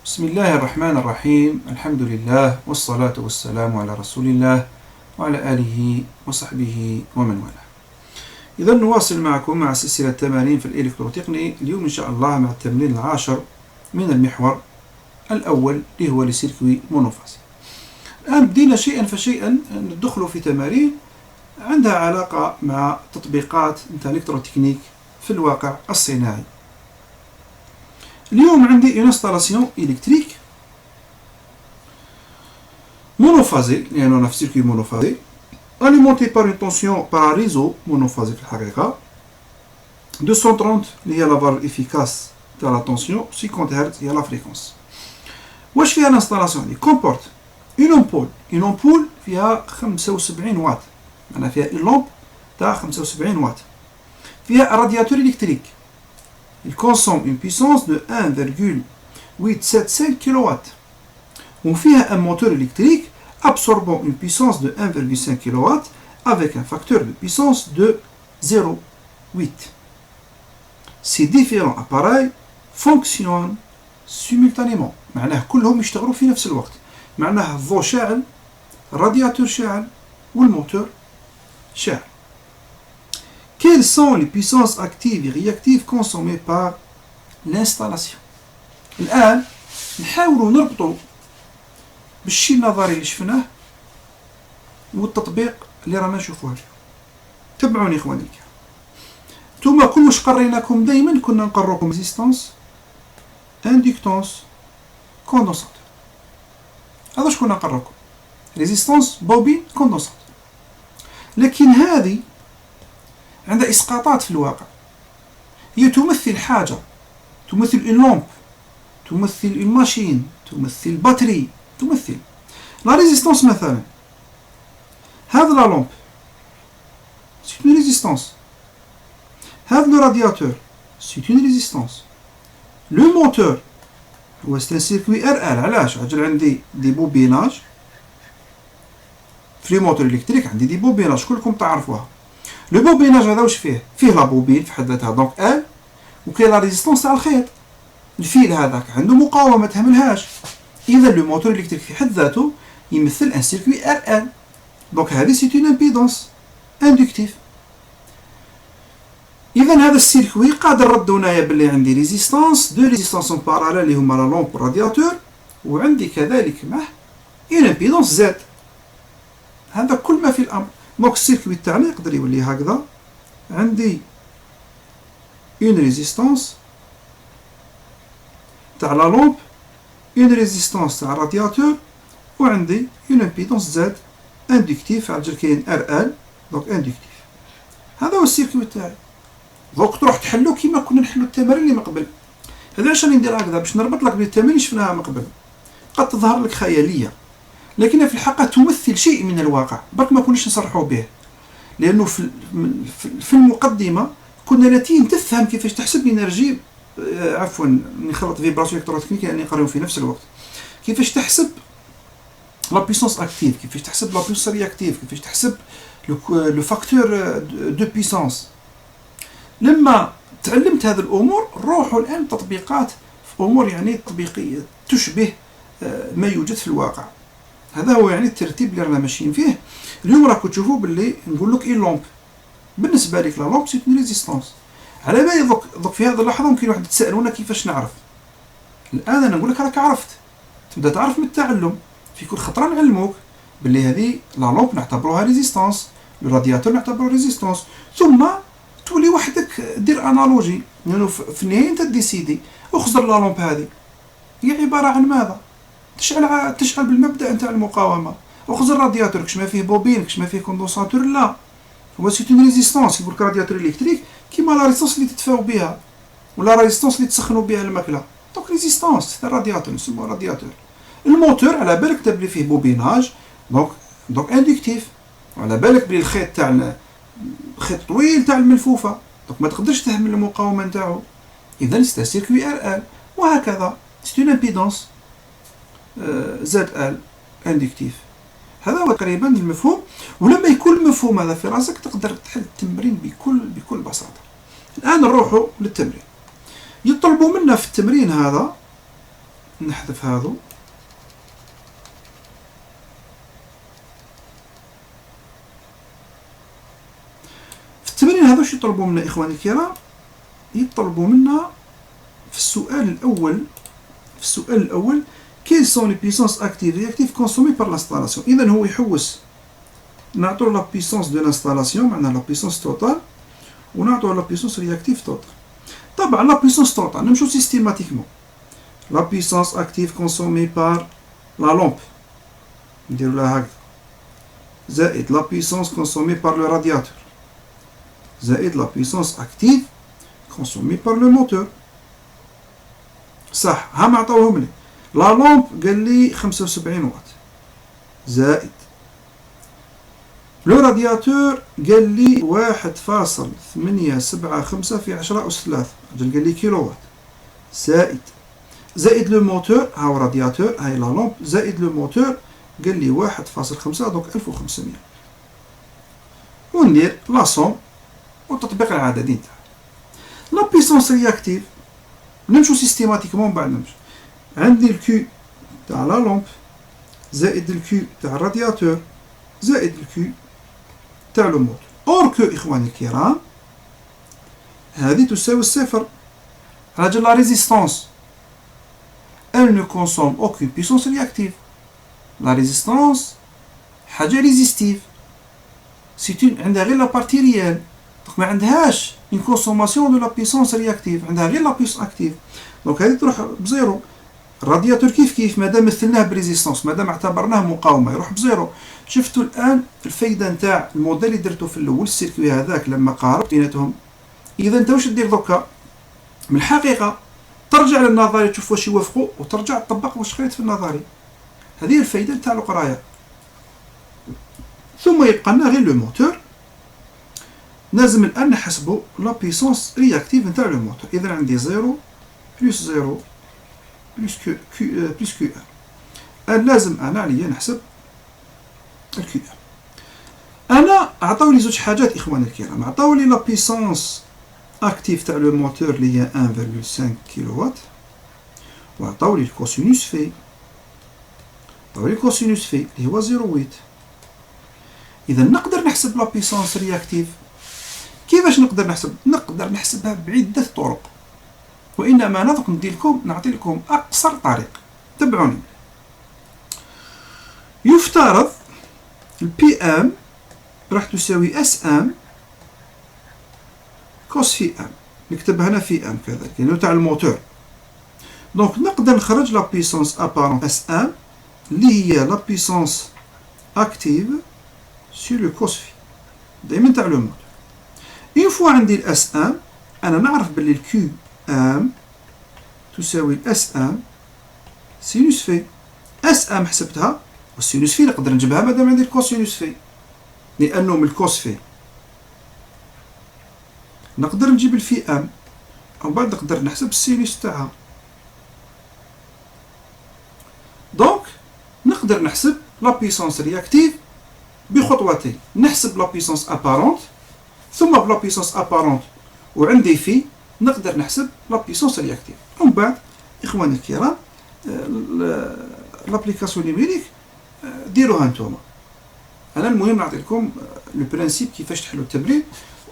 بسم الله الرحمن الرحيم. الحمد لله والصلاة والسلام على رسول الله وعلى آله وصحبه ومن والاه. إذا نواصل معكم مع سلسلة تمارين في الإلكتروتكني. اليوم إن شاء الله مع التمرين العاشر من المحور الأول اللي هو لسيركوي مونوفازي. الآن بدينا شيئا فشيئا ندخل في تمارين عندها علاقة مع تطبيقات الإلكتروتكنيك في الواقع الصناعي. اليوم عندي une installation électrique monophasée, لأننا في circuit monophasé, alimentée par une tension par un réseau monophasé في الحقيقة 230 اللي هي la valeur efficace تاع la tension, 50 Hz هي la fréquence. واش فيها l'installation دي؟ comporte une ampoule فيها 75 واط، معناها فيها une lampe تاع 75 واط، فيها radiateur électrique. Il consomme une puissance de 1,875 kW. On fait un moteur électrique absorbant une puissance de 1,5 kW avec un facteur de puissance de 0,8. Ces différents appareils fonctionnent simultanément. معناه كلهم يشتغلوا في نفس الوقت. معناه الضوء شاعل، الرادياتور شاعل، والموتور شاعل. Quelles sont les puissances actives et réactives consommées par l'installation؟ الآن نحاولوا نربطوا بالشيء النظري اللي شفناه والتطبيق اللي رانا نشوفوه اليوم. تبعوني إخواني الكرام. نتوما كل واش قريناكم دائما كنا نقروكم ريزيستانس، اندكتونس، كوندنساتور. هذا واش كنا نقروكم. ريزيستانس، بوبين، كوندنساتور. لكن هذه عندها إسقاطات في الواقع. هي تمثل حاجة، تمثل اللومب، تمثل الماشين، تمثل باتري، تمثل لا ريزيستانس. مثلا هذا لا لومب سي اون ريزيستانس، هذا لو رادياتور سي اون ريزيستانس، لو موتور هو سي ان سيركوي ار ال. علاش؟ عجل عندي دي بوبيناج في موتور الكتريك، عندي دي بوبيناج كلكم تعرفوها. لو بوبيناج هذا واش فيه؟ فيه لا بوبين في حد ذاتها دونك ال، وكاين لا ريزيستونس تاع الخيط. الفيل هذاك عنده مقاومه ما تهملهاش. اذا لو موتور الكتريك في حد ذاته يمثل ان سيركوي ار ال. دونك هذه سي اون امبيدونس اندكتيف. اذا هذا السيركوي قادر ردوا هنايا باللي عندي ريزيستونس، دو ريزيستونس اون باراليل اللي هما لا لومب والرادياتور، وعندي كذلك معه اون امبيدونس زد. هذا كل ما في الامر. دونك السيركوي تاعنا يقدر يولي هكذا، عندي اون ريزيستونس تاع لا لومب، اون ريزيستونس تاع الرادياتور، وعندي اون امبيدونس زد اندكتيف. عجل كاين ار ال دونك اندكتيف. هذا هو السيركوي تاعي. دونك تروح تحلو كيما كنا نحلو التمارين اللي من قبل. هذا علاش راني ندير هكذا، باش نربط لك بالتمارين اللي شفناها من قبل. قد تظهر لك خياليه لكنها في الحقيقة تمثل شيء من الواقع، برك ما كناش نصرحوا به، لأنه في المقدمة كنا نتين تفهم كيفاش تحسب انرجي، عفوا نخلط فيبراسيون الكتروتكنيك يعني نقراو في نفس الوقت. كيفاش تحسب لا بيسونس اكتيف، كيفاش تحسب لا بيسونس رياكتيف، كيفاش تحسب لو فاكتور دو بيسونس. لما تعلمت هذه الأمور نروحوا الآن تطبيقات في أمور يعني تطبيقية تشبه ما يوجد في الواقع. هذا هو يعني الترتيب اللي رانا ماشيين فيه. اليوم راكم تشوفوا باللي نقول لك اي لومب، بالنسبه لك لا لومب سي اون ريزيستانس. على بالي دوك في هذه اللحظه ممكن واحد تسالونا كيفاش نعرف. الان انا نقول لك راك عرفت، تبدا تعرف من التعلم. في كل خطره نعلموك باللي هذه لا لومب نعتبروها ريزيستانس، الرادياتور نعتبروه ريزيستانس، ثم تولي وحدك دير انالوجي، لانه في النهايه انت ديسيدي اخزر لا لومب هذه هي عباره عن ماذا؟ تشعل بالمبدا نتاع المقاومه. وخزر الرادياتور كش ما فيه بوبين، كش ما فيه كوندنساتور، لا هو سي اون ريزيستانس. يقول لك رادياتور الكتريك كيما لا ريزيستانس اللي تدفاو بها ولا ريزيستانس اللي تسخنوا بها الماكله. دونك ريزيستانس تاع الرادياتور نسموه رادياتور. الموتور على بالك تبلي فيه بوبيناج دونك اندكتيف، وعلى بالك بلي الخيط تاع خيط طويل تاع الملفوفه دونك ما تقدرش تهمل المقاومه نتاعو. اذا سي سيركوي ار ال، وهكذا سي اون امبيدونس زد ال اندكتيف. هذا هو تقريبا المفهوم. ولما يكون المفهوم هذا في راسك تقدر تحل التمرين بكل بساطه. الان نروحوا للتمرين. يطلبوا منا في التمرين هذا نحذف هذو. في التمرين هذا شو يطلبوا منا إخواني الكرام؟ يطلبوا منا في السؤال الأول quelles sont les puissances actives et réactives consommées par l'installation. إذا هو يحوس نعطوا لا puissance de l'installation معناها لا puissance totale ونعطوا لا puissance réactive totale. طبعا لا puissance totale نمشوا systématiquement. La puissance active consommée par la lampe نديروا لها هكذا زائد la puissance consommée par le radiateur زائد la puissance active consommée par le moteur. صح هم عطاوهم لي لا لامب قال لي 75 واط زائد لو رادياتور قال لي 1.875 في 10 أس 3 قال لي كيلو واط زائد لو موتور هاو رادياتور هاي لا لامب زائد لو موتور قال لي 1.5 دونك 1500 وندير لا سوم وتطبيق العددين تاعها. لا بيسونس رياكتيف نمشو سيستيماتيكمون بعد نمشي عندي الكيو تاع لا لامب زائد الكيو تاع الرادياتور زائد الكيو تاع لو موتور. اور كو إخواني الكرام هذه تساوي الصفر على جال لا ريزيستانس elle ne consomme aucune puissance réactive. La résistance حاجة ريزيستيف عندها غير لا بارتي ريال ما عندهاش une consommation de la puissance réactive عندها غير لا بيس اكتيف دونك هذه تروح بزيرو. الرادياتور كيف مادام مثلناه بريزيستانس مادام اعتبرناه مقاومه يروح بزيرو. شفتوا الان الفايده نتاع الموديل اللي درتو في الاول السيركوي هذاك لما قاربت بيناتهم. اذا انت واش دير دوكا من الحقيقه ترجع للنظري تشوف واش يوافقوا وترجع تطبق واش قريت في النظري. هذه الفايده نتاع القرايه. ثم يبقى لنا غير لو موتور. لازم الان نحسبوا لا بيسونس رياكتيف نتاع لو موتور. اذا عندي 0 بلس 0 بلس كيو ان لازم انا عليا نحسب الكيو ان. انا عطاولي زوج حاجات اخواني الكرام. عطاولي لا بيسونس اكتيف تاع لو موتور اللي هي 1.5 كيلو وات وعطاولي الكوسينوس في اللي هو 0.8. اذا نقدر نحسب لا بيسونس رياكتيف. كيفاش نقدر نحسب؟ نقدر نحسبها بعدة طرق وإنما أنا نعطي لكم أقصر طريق. تبعوني. يفترض البي ام راح تساوي اس ام كوس في ام. نكتبها هنا في ام كذلك لأنه تاع الموتور. دونك نقدر نخرج لا بيسونس ابارون اس ام اللي هي لا بيسونس اكتيف سور لو كوس في دائما تاع لو موتور. اون فوا عندي الاس ام انا نعرف باللي الكيو ام تساوي الاس ام سينوس في. اس ام حسبتها والسينوس في نقدر نجيبها مادام عندي الكوسينوس في لانه من الكوس في نقدر نجيب الفي ام ومن بعد نقدر نحسب السينوس تاعها. دونك نقدر نحسب لا بيسونس رياكتيف بخطوتين. نحسب لا بيسونس ابارونت ثم بلا بيسونس ابارونت وعندي في نقدر نحسب لا بيسونس رياكتيف. ومن بعد اخواني الكرام لابليكاسيون نيميريك ديروها نتوما. انا المهم نعطي لكم لو برانسيب كيفاش تحلوا التمرين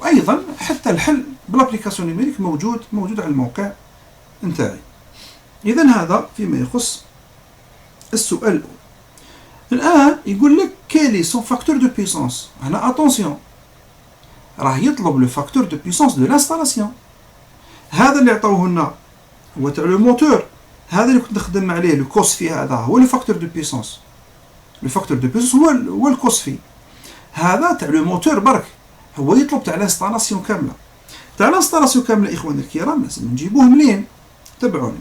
وايضا حتى الحل بلابليكاسيون نيميريك موجود على الموقع نتاعي. اذا هذا فيما يخص السؤال الاول. الان يقول لك كالي سون فاكتور دو بيسونس. هنا اتونسيون راه يطلب لو فاكتور دو بيسونس دو لانستالاسيون. هذا اللي عطاوه لنا هو تاع لو موتور. هذا اللي كنت نخدم عليه لو كوس في هذا هو لو فاكتور دو بيسونس. لو فاكتور دو بيسونس هو الكوس في. هذا تاع لو موتور برك هو يطلب تاع لانستالاسيون كامله. تاع لانستالاسيون كامله اخواني الكرام لازم نجيبوه منين؟ تبعوني.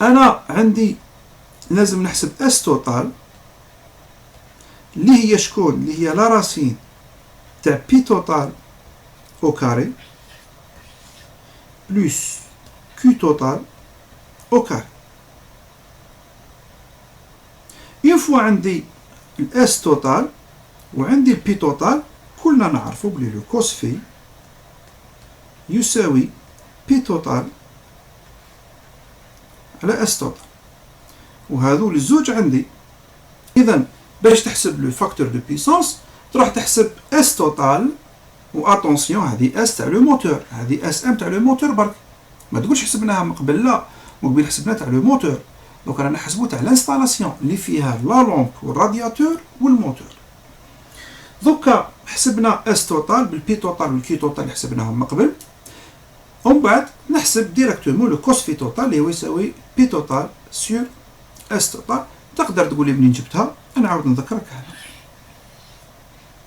انا عندي لازم نحسب اس توتال اللي هي شكون؟ اللي هي لا راسين تاع بي توتال او كاري بلس كيو توتال او كاري. اون فوا عندي الاس توتال وعندي البي توتال كلنا نعرفوا بلي لو كوس في يساوي بي توتال على اس توتال، وهذو الزوج عندي. اذا باش تحسب لو فاكتور دو بيسونس تروح تحسب اس توتال، واتونسيون هذه اس تاع لو موتور، هذه اس ام تاع لو موتور برك، ما تقولش حسبناها من قبل، لا من قبل حسبناها تاع لو موتور، دونك رانا نحسبو تاع لانستالاسيون اللي فيها لا لومب والرادياتور والموتور. دوكا حسبنا اس توتال بالبي توتال والكي توتال اللي حسبناهم من قبل، ومن بعد نحسب ديريكتومون لو كوس في توتال اللي هو يساوي بي توتال سور اس توتال. تقدر تقول لي منين جبتها، انا عاود نذكرك هنا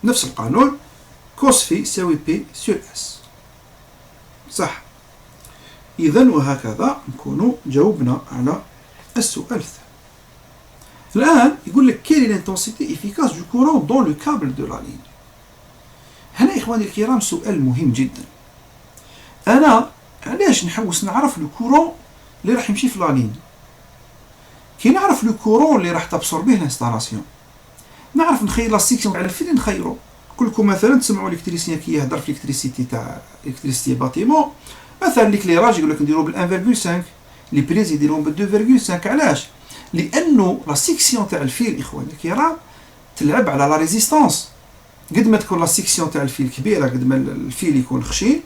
نفس القانون، كوس في يساوي بي سور اس، صح. اذا وهكذا نكونوا جاوبنا على السؤال الثاني. الان يقول لك كيل الانتنسيتي افيكاس دو كورون دون لو كابل دو لا لين. هنا اخواني الكرام سؤال مهم جدا. انا علاش نحوس نعرف لو كورون اللي راح يمشي في لا لين؟ كي نعرف لو كورون اللي راح تابسوربيه الانستالاسيون، نعرف نخير لا سيكسيون تاع الفيل نخيرو. كلكم مثلا تسمعوا الكتريسيان كي يهضر في الكتريسيتي تاع الكتريسيتي باتيمون، مثلا ليكليراج يقول لك نديرو بال 1.5، لي بريز يديروهم بال 2.5. علاش؟ لانه لا سيكسيون تاع الفيل اخواني الكرام تلعب على لا ريزيستانس. قد ما تكون لا سيكسيون تاع الفيل كبيره، قد ما الفيل يكون خشين،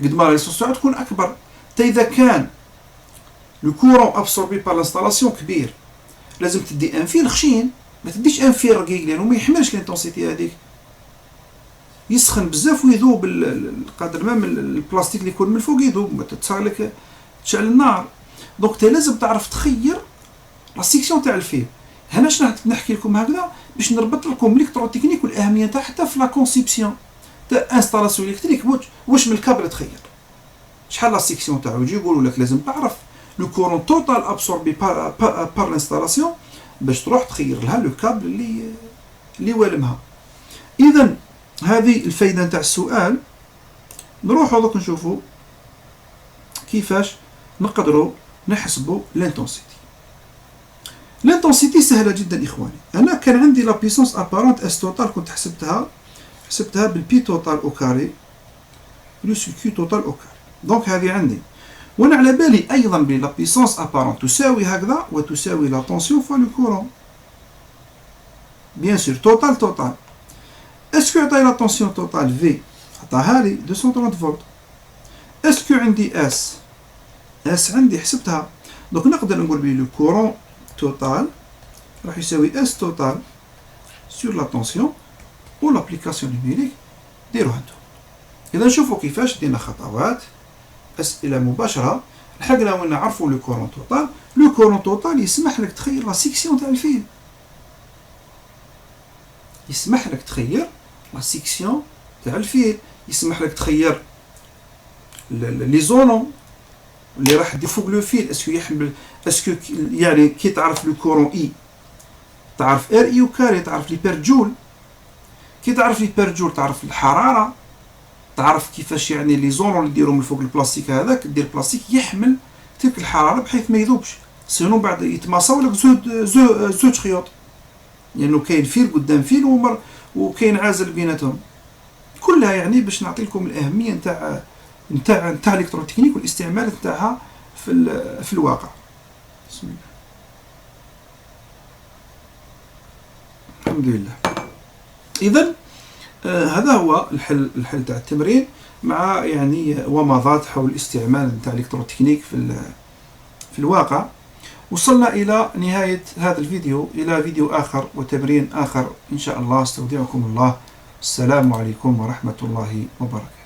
قد ما لا ريزيستانس تكون اكبر. حتى اذا كان لو كورون ابسوربي بار لانستالاسيون كبير، لازم تدي ان فيل خشين، ما تديش ان فيل رقيق لانه ما يحملش الانتنسيتي هذيك، يسخن بزاف ويذوب القدر ما من البلاستيك اللي يكون من الفوق يذوب، تصار لك تشعل النار. دونك انت لازم تعرف تخير لا سيكسيون تاع الفيل. هنا شنو نحكي لكم هكذا باش نربط لكم الكتروتكنيك والاهميه تاعها حتى في لا كونسيبسيون تاع انستالاسيون الكتريك. واش من الكابل تخير شحال لا سيكسيون تاعو، يجي يقولوا لك لازم تعرف لو كورون توتال ابسوربي بار لانستالاسيون باش تروح تخير لها لو كابل اللي والمها. اذا هذه الفايده تاع السؤال. نروحوا دوك نشوفوا كيفاش نقدروا نحسبوا لانتنسيتي. لانتنسيتي سهله جدا اخواني. انا كان عندي لا بيسونس ابارونت اس توتال، كنت حسبتها بالبي توتال او كاري بلس الكيو توتال او كاري. دونك هذه عندي، وانا على بالي ايضا بلي لا بيسونس ابارونت تساوي هكذا وتساوي لا طونسيون فوا لو كورون. بيان سور توتال اسكو عطاي لا طونسيون توتال في عطاها لي 230 فولت، اسكو عندي اس عندي حسبتها. دونك نقدر نقول بلي لو كورون توتال راح يساوي اس توتال سور لا طونسيون و لابليكاسيون نيميريك ديروها انتم. اذا نشوفوا كيفاش دينا خطوات اسئله مباشره لحقنا وين نعرفوا لو كورون توتال. لو كورون توتال يسمح لك تخير لا سيكسيون تاع الفيل، يسمح لك تخير لا سيكسيون تاع الفيل، يسمح لك تخير لي زونون اللي راح دير فوق لو فيل. اسكو يحمل، اسكو يعني كي تعرف لو كورون اي تعرف ار اي وكاري، تعرف لي بير جول. كي تعرف لي بير جول تعرف الحراره، تعرف كيفاش يعني لي زونون اللي ديرهم من فوق البلاستيك هذاك، دير بلاستيك يحمل تلك الحراره بحيث ما يذوبش، سينو بعد يتماصاو لك زوج خيوط، لانه يعني كاين فيل قدام فيل وكاين عازل بيناتهم. كلها يعني باش نعطي لكم الاهميه نتاع الالكتروتكنيك والاستعمال نتاعها في الواقع. بسم الله. الحمد لله. اذا هذا هو الحل تاع التمرين مع يعني ومضات حول استعمال نتاع الالكتروتكنيك في الواقع. وصلنا الى نهايه هذا الفيديو، الى فيديو اخر وتمرين اخر ان شاء الله. استودعكم الله. السلام عليكم ورحمه الله وبركاته.